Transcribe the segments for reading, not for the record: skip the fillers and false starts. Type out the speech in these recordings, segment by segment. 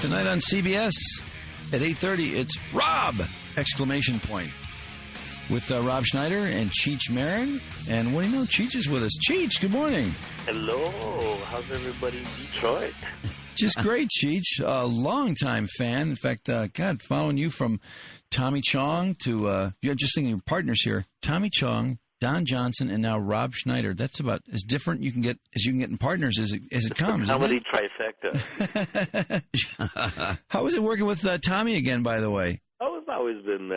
Tonight on CBS at 8:30, it's Rob! Exclamation point. With Rob Schneider and Cheech Marin. And what do you know? Cheech is with us. Cheech, good morning. Hello. How's everybody in Detroit? Just great, Cheech. A longtime fan. In fact, God, following you from Tommy Chong to, just thinking of partners here. Tommy Chong, Don Johnson, and now Rob Schneider. That's about as different you can get in partners as it comes. Comedy trifecta. How was it working with Tommy again, by the way? Oh, it's always been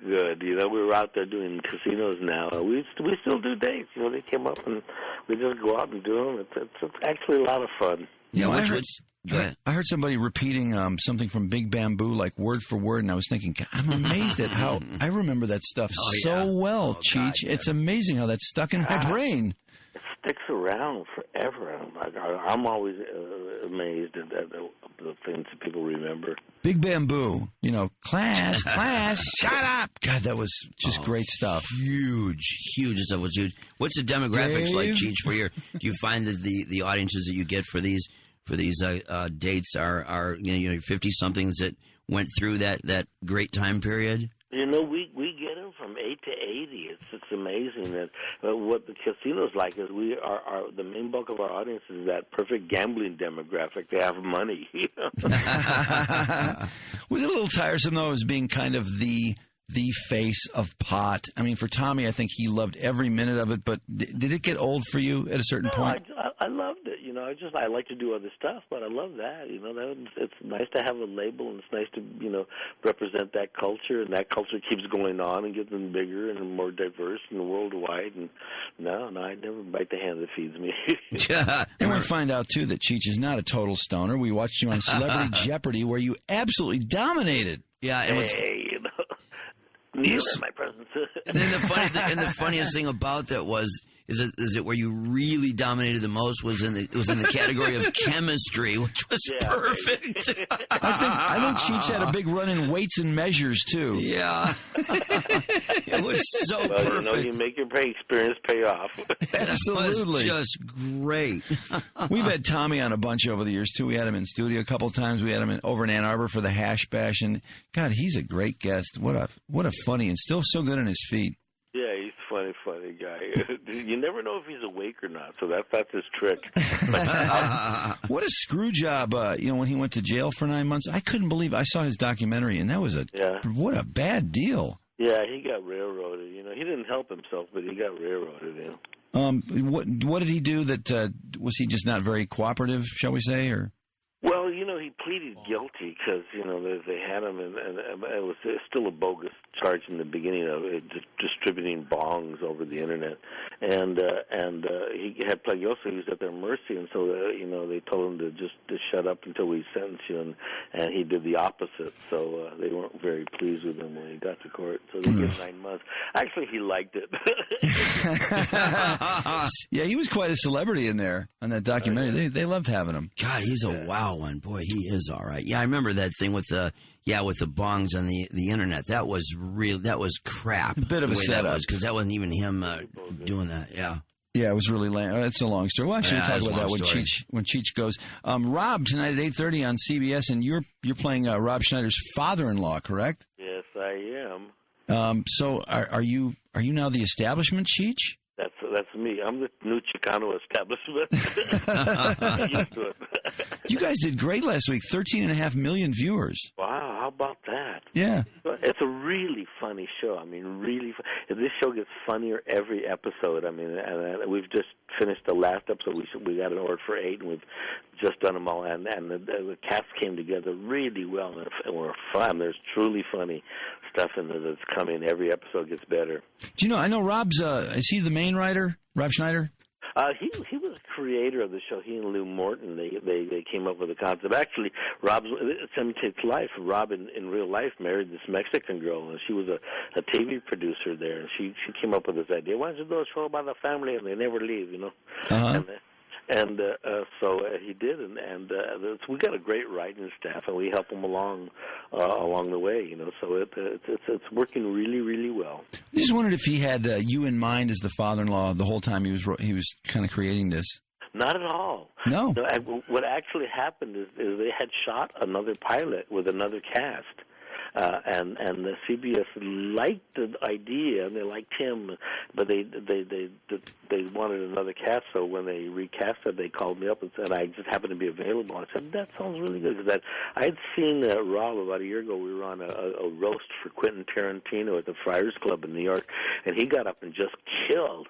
good. You know, we were out there doing casinos now. We still do dates. You know, they came up and we just go out and do them. It's actually a lot of fun. Yeah, I heard somebody repeating something from Big Bamboo, like word for word, and I was thinking, God, I'm amazed at how I remember that stuff so well, Cheech. God, it's amazing how that's stuck in my brain. It sticks around forever. I'm always amazed at the things that people remember. Big Bamboo, you know, class, shut up. God, that was just great stuff. Huge stuff was huge. What's the demographics like, Cheech, for your? Do you find that the audiences that you get for these dates are you know 50-somethings that went through that great time period? You know, we get them from 8 to 80. It's amazing that what the casino's like is we are the main bulk of our audience is that perfect gambling demographic. They have money. You know? Was it a little tiresome though, as being kind of the face of pot? I mean, for Tommy, I think he loved every minute of it. But did it get old for you at a certain point? I loved it. You know, I like to do other stuff, but I love that. You know, it's nice to have a label, and it's nice to represent that culture, and that culture keeps going on and getting bigger and more diverse and worldwide. And no, I never bite the hand that feeds me. And we find out too that Cheech is not a total stoner. We watched you on Celebrity Jeopardy, where you absolutely dominated. Yeah, and neither my presence. And then the funniest thing about that is it where you really dominated the most was in the category of chemistry, which was perfect. I think Cheech had a big run in weights and measures too. Yeah, it was so perfect. You know, you make your experience pay off. Absolutely, it was just great. We've had Tommy on a bunch over the years too. We had him in studio a couple of times. We had him over in Ann Arbor for the Hash Bash, and God, he's a great guest. What a funny and still so good on his feet. Yeah, he's a funny guy. You never know if he's awake or not, so that's his trick. What a screw job, when he went to jail for 9 months. I couldn't believe I saw his documentary, and that was what a bad deal. Yeah, he got railroaded. You know, he didn't help himself, but he got railroaded, you know. What did he do that, was he just not very cooperative, shall we say, or? Well, you know, he pleaded guilty because, you know, they had him, and it was still a bogus charge in the beginning of it, distributing bongs over the Internet. And he had pled guilty. He was at their mercy, and so, they told him to just shut up until we sentence you, and he did the opposite. So they weren't very pleased with him when he got to court. So they gave 9 months. Actually, he liked it. Yeah, he was quite a celebrity in there on that documentary. They loved having him. God, he's a wow one. Boy, he is all right. Yeah, I remember that thing with the bongs on the Internet. That was real. That was crap. A bit of a setup. Because that wasn't even him doing that. Yeah. Yeah, it was really lame. It's a long story. Well, actually, we'll talk about that when Cheech goes. Rob, tonight at 8:30 on CBS, and you're playing Rob Schneider's father-in-law, correct? Yes, I am. So are you now the establishment, Cheech? That's me. I'm the new Chicano establishment. I'm used to it. You guys did great last week. 13.5 million viewers. Wow, how about that? Yeah. It's a really funny show. I mean, really this show gets funnier every episode. I mean, and we've just finished the last episode. We got an order for 8, and we've just done them all. And the cast came together really well, and we're fun. There's truly funny stuff in there that's coming. Every episode gets better. Do you know, I know Rob's, is he the main writer, Rob Schneider? He was the creator of the show. He and Lou Morton, they came up with the concept. Actually, Rob's imitates life. Rob in real life married this Mexican girl, and she was a TV producer there, and she came up with this idea. Why don't you do a show about the family and they never leave, you know? Uh-huh. So he did, and we got a great writing staff, and we help them along the way, you know. So it's working really, really well. I just wondered if he had you in mind as the father-in-law the whole time he was kind of creating this. Not at all. No. What actually happened is they had shot another pilot with another cast. And the CBS liked the idea and they liked him, but they wanted another cast. So when they recast it, they called me up and said I just happened to be available. I said that sounds really good because I had seen Rob about a year ago. We were on a roast for Quentin Tarantino at the Friars Club in New York, and he got up and just killed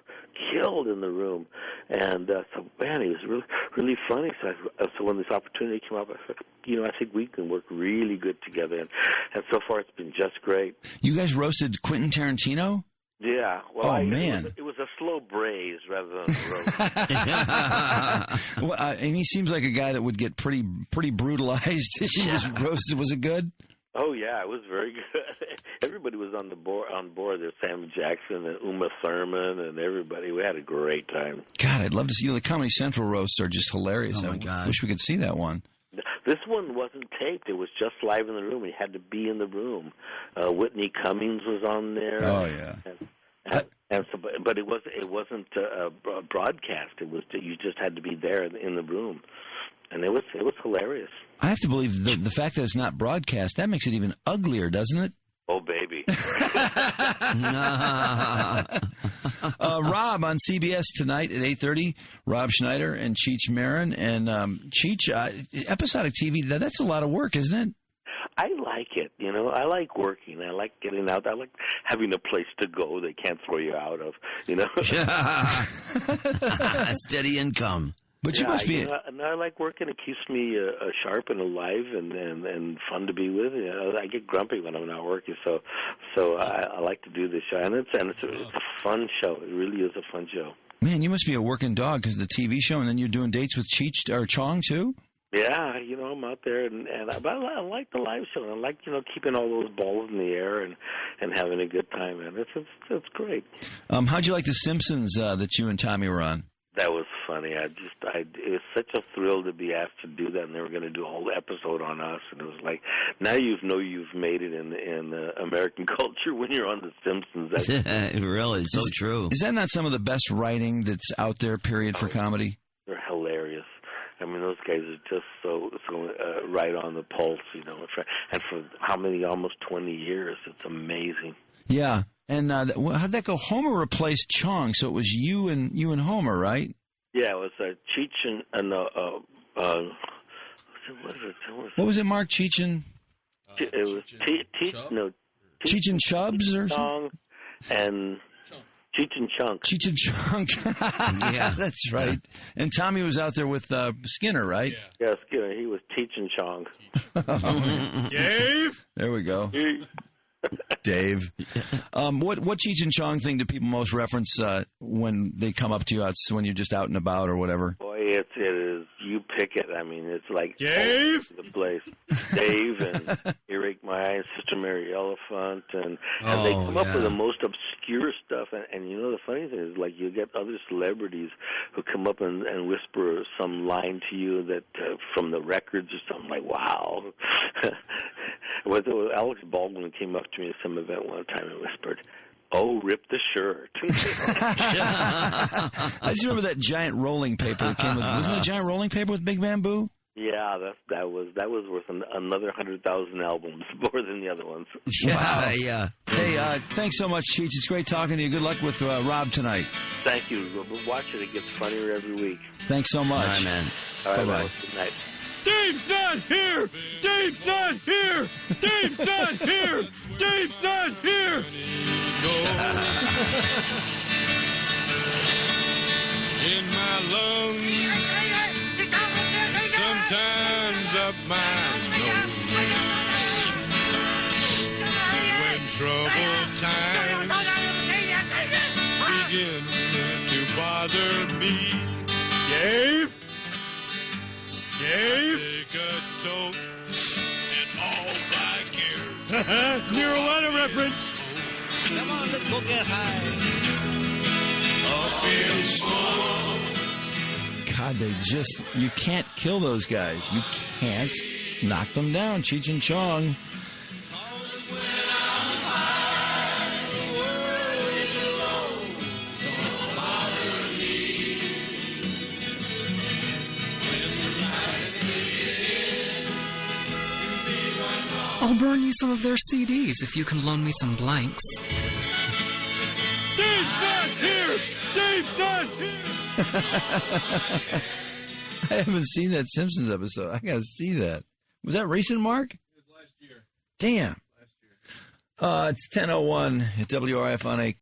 in the room. And so man, he was really funny. So when this opportunity came up, I said, I think we can work really good together. And so far, it's been just great. You guys roasted Quentin Tarantino? Yeah. Well, man. It was a slow braise rather than a roast. Well, and he seems like a guy that would get pretty brutalized if he was roasted. Was it good? Oh, yeah, it was very good. Everybody was on board. There's Sam Jackson and Uma Thurman and everybody. We had a great time. God, I'd love to see. The Comedy Central roasts are just hilarious. Oh, my God. I wish we could see that one. This one wasn't taped. It was just live in the room. You had to be in the room. Whitney Cummings was on there. Oh, yeah. And so, but it wasn't a broadcast. It was you just had to be there in the room, and it was hilarious. I have to believe the fact that it's not broadcast, that makes it even uglier, doesn't it? Oh, baby. Rob on CBS tonight at 8:30. Rob Schneider and Cheech Marin. And Cheech, episodic TV, that's a lot of work, isn't it? I like it. I like working. I like getting out. I like having a place to go they can't throw you out of, Steady income. But you must be. And I like working. It keeps me sharp and alive and fun to be with. I get grumpy when I'm not working, so I like to do this show, and it's a fun show. It really is a fun show. Man, you must be a working dog because the TV show, and then you're doing dates with Cheech or Chong too. Yeah, I'm out there, but I like the live show. I like keeping all those balls in the air and having a good time, and it's great. How'd you like The Simpsons that you and Tommy were on? That was funny. It was such a thrill to be asked to do that, and they were going to do a whole episode on us. And it was like, now you've made it in American culture when you're on The Simpsons. Really, so true. Is that not some of the best writing that's out there? Period for comedy. They're hilarious. I mean, those guys are just so right on the pulse, And for how many? Almost 20 years. It's amazing. Yeah. And how'd that go? Homer replaced Chong, so it was you and Homer, right? Yeah, it was Cheech and what was it, Mark? Cheech and it was Cheech and Chubbs or Chong and Cheech and Chunk. Cheech and Chunk. Yeah, that's right. And Tommy was out there with Skinner, right? Yeah, Skinner. He was Cheech and Chong. Dave. There we go. Dave. What Cheech and Chong thing do people most reference when they come up to you when you're just out and about or whatever? Boy, it is. You pick it. I mean, it's like Dave, the place. Dave and Eric My and Sister Mary Elephant, and they come up with the most obscure stuff. And the funny thing is, like, you get other celebrities who come up and whisper some line to you that from the records or something. Like, wow. Alex Baldwin came up to me at some event one time and whispered, "Oh, rip the shirt." I just remember that giant rolling paper that came with. Wasn't it a giant rolling paper with Big Bamboo? Yeah, that was worth another 100,000 albums, more than the other ones. Wow. Yeah. Hey, thanks so much, Cheech. It's great talking to you. Good luck with Rob tonight. Thank you. Watch it. It gets funnier every week. Thanks so much. All right, man. All right, Bye-bye. Good night. Dave's not here! Dave's not here! Dave's not here! Dave's not here! In my lungs, sometimes up my nose. When troubled times begin to bother me, Dave? take a toke and all my cares. Nirvana reference. Come on, let's go get high. Up in smoke. God, you can't kill those guys. You can't knock them down. Cheech and Chong. I'll burn you some of their CDs if you can loan me some blanks. Dave's not here! Dave's not here! I haven't seen that Simpsons episode. I got to see that. Was that recent, Mark? It was last year. Damn. It's 10:01 at WRIF on a